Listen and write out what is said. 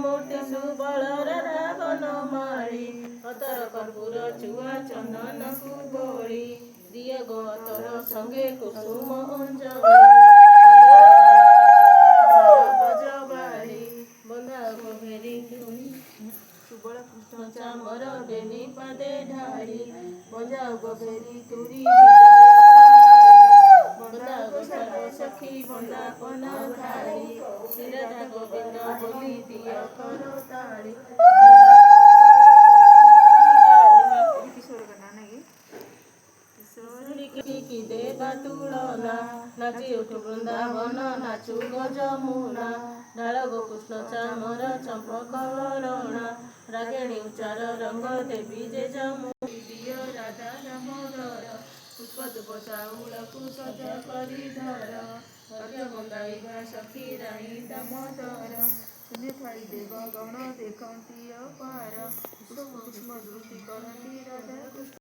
मूर्ति सुबल राधा बनमाली अतर कर्पूर चुआ चंदन कुबोली दिय गो अतर संगे कुसुम अंजलि बजबाली बंदा गोभेरी सुबल कृष्ण चामर बेनी पदे ढाली बजा गोभेरी तुरी बंदा गो सर्व सखी बंदा कोना खाली श्रीराधा गोविंद बोली दिया करो ताली की देवा तुलना नाची उठ वृंदावन नाचु गो जमुना ढाल गो कृष्ण चामर चंपक वरणा रागिणी उच्चार रंग देवी जे जमु दिय राधा दामोदर पुष्प धूप चाउल को सजा करी धर अर्घ्य बंदाइबा सखी राई दामोदर शून्य थाली देव गण देखती अपार पुष्प दृष्टि करती राधा कृष्ण।